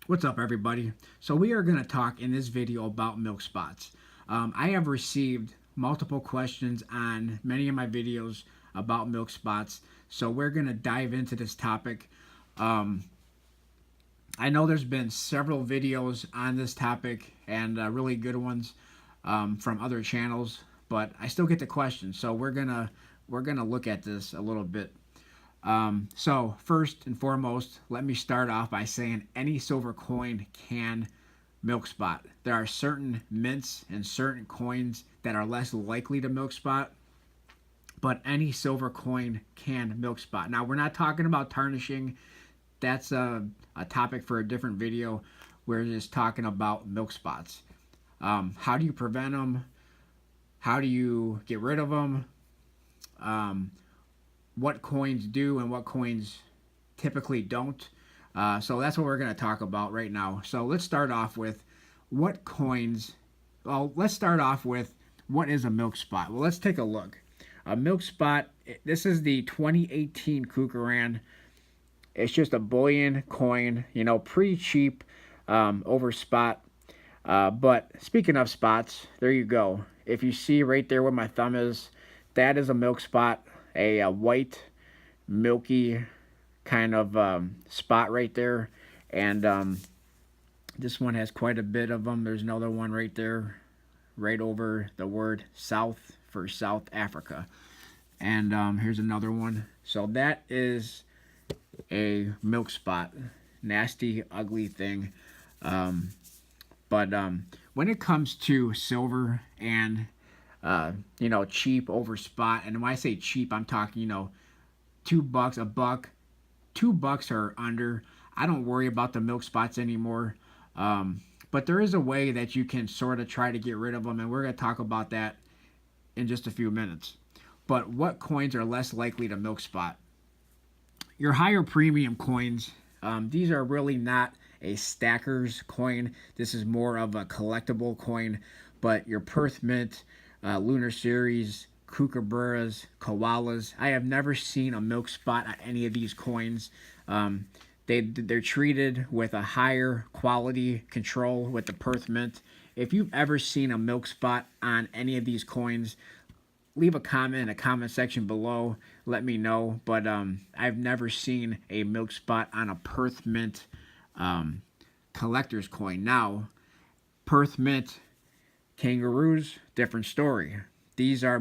What's up, everybody? So we are going to talk in this video about milk spots. I have received multiple questions on many of my videos about milk spots, so we're going to dive into this topic. Um, I know there's been several videos on this topic and really good ones from other channels, but I still get the questions, so we're gonna look at this a little bit. So first and foremost, let me start off by saying any silver coin can milk spot. There are certain mints and certain coins that are less likely to milk spot, but any silver coin can milk spot. Now, we're not talking about tarnishing. That's a topic for a different video. We're just talking about milk spots. How do you prevent them? How do you get rid of them? Um, what coins do and what coins typically don't. So that's what we're going to talk about right now. So let's start off with what coins. Well, let's start off with what is a milk spot. Well, let's take a look. A milk spot. This is the 2018 Kukuran. It's just a bullion coin. You know, pretty cheap over spot. But speaking of spots, there you go. If you see right there where my thumb is, that is a milk spot. A white, milky kind of spot right there. And this one has quite a bit of them. There's another one right there, right over the word South for South Africa. And here's another one. So that is a milk spot. Nasty, ugly thing. But when it comes to silver and cheap over spot, and when I say cheap, I'm talking, $2, a buck, $2 or under. I don't worry about the milk spots anymore. But there is a way that you can sort of try to get rid of them, and we're going to talk about that in just a few minutes. But what coins are less likely to milk spot? Your higher premium coins, these are really not a stacker's coin. This is more of a collectible coin. But your Perth Mint, Lunar Series, Kookaburras, Koalas, I have never seen a milk spot on any of these coins. They're treated with a higher quality control with the Perth Mint. If you've ever seen a milk spot on any of these coins, leave a comment in the comment section below. Let me know. But I've never seen a milk spot on a Perth Mint collector's coin. Now, Perth Mint kangaroos, different story. These are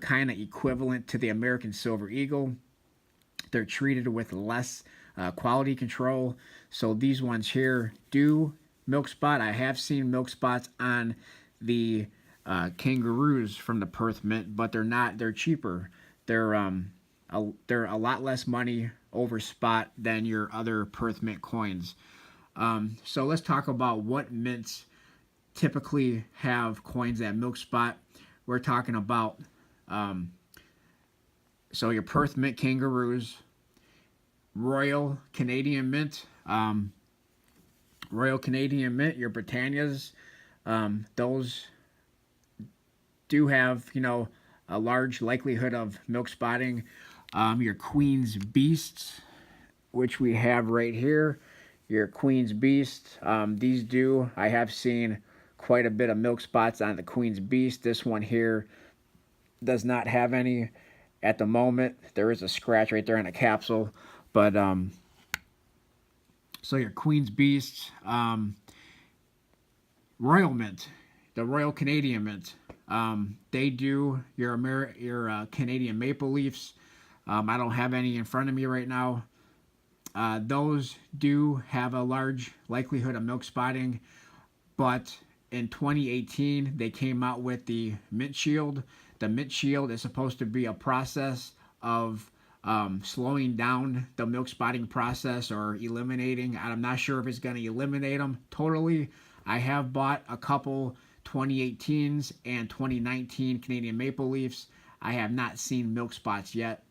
kind of equivalent to the American Silver Eagle. They're treated with less quality control. So these ones here do milk spot. I have seen milk spots on the kangaroos from the Perth Mint, but they're not. They're cheaper. They're a lot less money over spot than your other Perth Mint coins. So let's talk about what mints typically have coins that milk spot. We're talking about so your Perth Mint kangaroos, Royal Canadian Mint, your Britannias. Those do have, a large likelihood of milk spotting. Your Queen's Beasts, which we have right here. Your Queen's Beast. I have seen quite a bit of milk spots on the Queen's Beast. This one here does not have any at the moment. There is a scratch right there on the capsule. But, so your Queen's Beast, Royal Mint, the Royal Canadian Mint. They do your Canadian Maple Leafs. I don't have any in front of me right now. Those do have a large likelihood of milk spotting, but in 2018 they came out with the Mint Shield. The Mint Shield is supposed to be a process of slowing down the milk spotting process or eliminating. I'm not sure if it's going to eliminate them totally. I have bought a couple 2018s and 2019 Canadian Maple Leafs. I have not seen milk spots yet.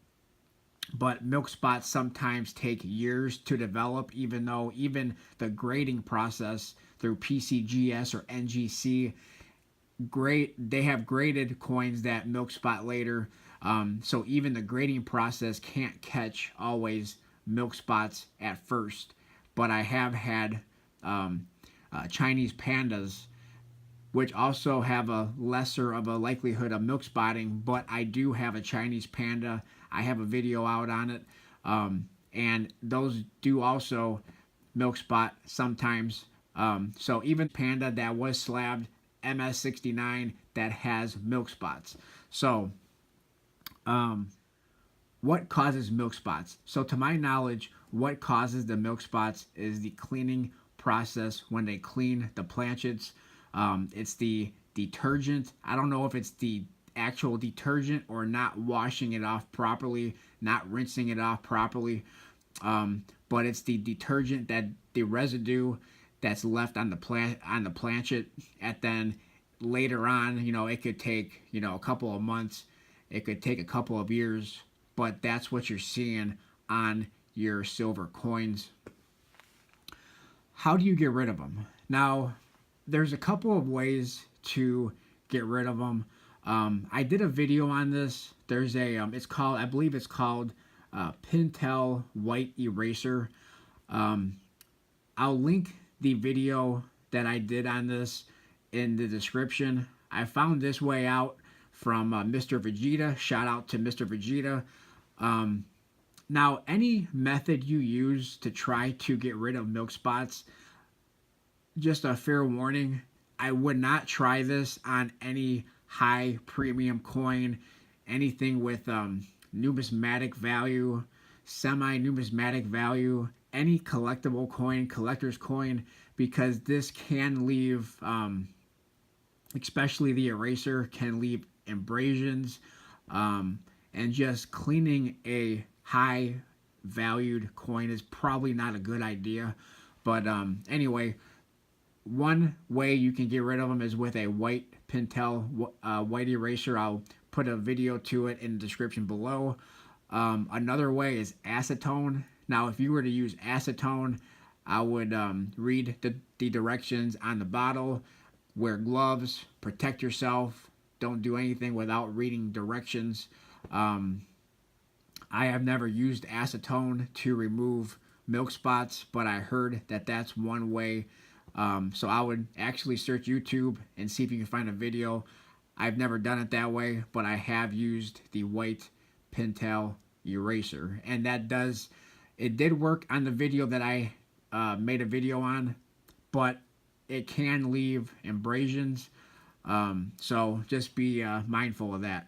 But milk spots sometimes take years to develop, even though even the grading process through PCGS or NGC, they have graded coins that milk spot later. So even the grading process can't catch always milk spots at first. But I have had Chinese pandas, which also have a lesser of a likelihood of milk spotting. But I do have a Chinese panda. I have a video out on it. And those do also milk spot sometimes. So even panda that was slabbed, MS69, that has milk spots. So what causes milk spots? So to my knowledge, what causes the milk spots is the cleaning process when they clean the planchets. It's the detergent. I don't know if it's the actual detergent or not washing it off properly, not rinsing it off properly. But it's the detergent, that the residue that's left on the planchet, and then later on, it could take a couple of months, it could take a couple of years, but that's what you're seeing on your silver coins. How do you get rid of them? Now, there's a couple of ways to get rid of them. I did a video on this. There's it's called, I believe it's called Pintel White Eraser. I'll link the video that I did on this in the description. I found this way out from Mr. Vegeta. Shout out to Mr. Vegeta. Now, any method you use to try to get rid of milk spots, just a fair warning, I would not try this on any high premium coin, anything with numismatic value, semi-numismatic value, any collectible coin, collector's coin, because this can leave, especially the eraser, can leave abrasions, and just cleaning a high valued coin is probably not a good idea. But anyway, one way you can get rid of them is with a white Pintel white eraser. I'll put a video to it in the description below. Another way is acetone. Now, if you were to use acetone, I would read the directions on the bottle. Wear gloves, protect yourself. Don't do anything without reading directions. I have never used acetone to remove milk spots, but I heard that that's one way. So I would actually search YouTube and see if you can find a video. I've never done it that way, but I have used the white Pintel eraser, and it did work on the video that I made a video on, but it can leave abrasions. So just be mindful of that.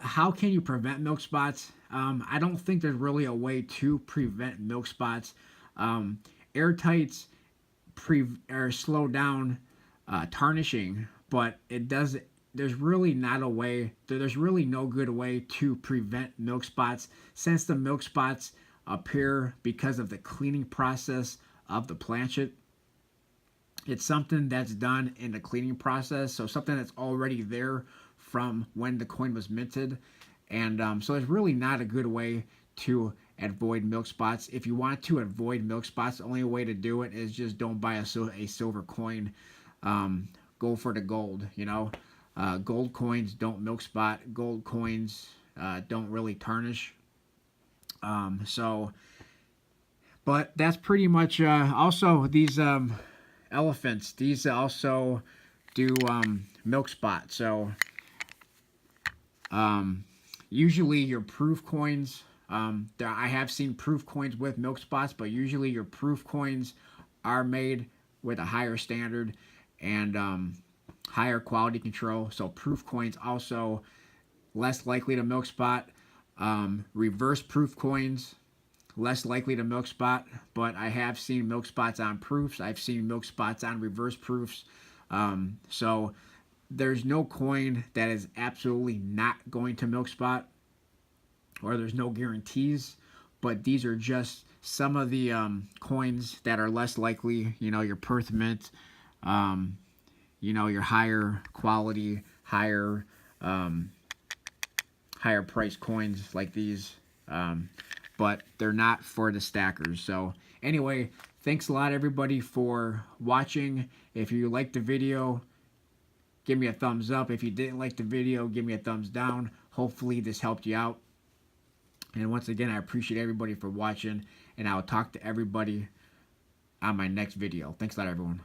How can you prevent milk spots? I don't think there's really a way to prevent milk spots. Airtights or slow down tarnishing, but there's really not a way. There's really no good way to prevent milk spots, since the milk spots appear because of the cleaning process of the planchet. It's something that's done in the cleaning process, so something that's already there from when the coin was minted. And so it's really not a good way to avoid milk spots. If you want to avoid milk spots, the only way to do it is just don't buy a silver coin. Go for the gold, gold coins don't milk spot. Gold coins don't really tarnish. But that's pretty much, also these elephants, these also do milk spot. So usually your proof coins, I have seen proof coins with milk spots, but usually your proof coins are made with a higher standard and higher quality control. So proof coins also less likely to milk spot. Reverse proof coins, less likely to milk spot, but I have seen milk spots on proofs. I've seen milk spots on reverse proofs. So there's no coin that is absolutely not going to milk spot, or there's no guarantees, but these are just some of the coins that are less likely. Your Perth Mint, your higher quality, higher price coins like these, but they're not for the stackers. So anyway, thanks a lot everybody for watching. If you liked the video, give me a thumbs up. If you didn't like the video, give me a thumbs down. Hopefully this helped you out. And once again, I appreciate everybody for watching, and I'll talk to everybody on my next video. Thanks a lot, everyone.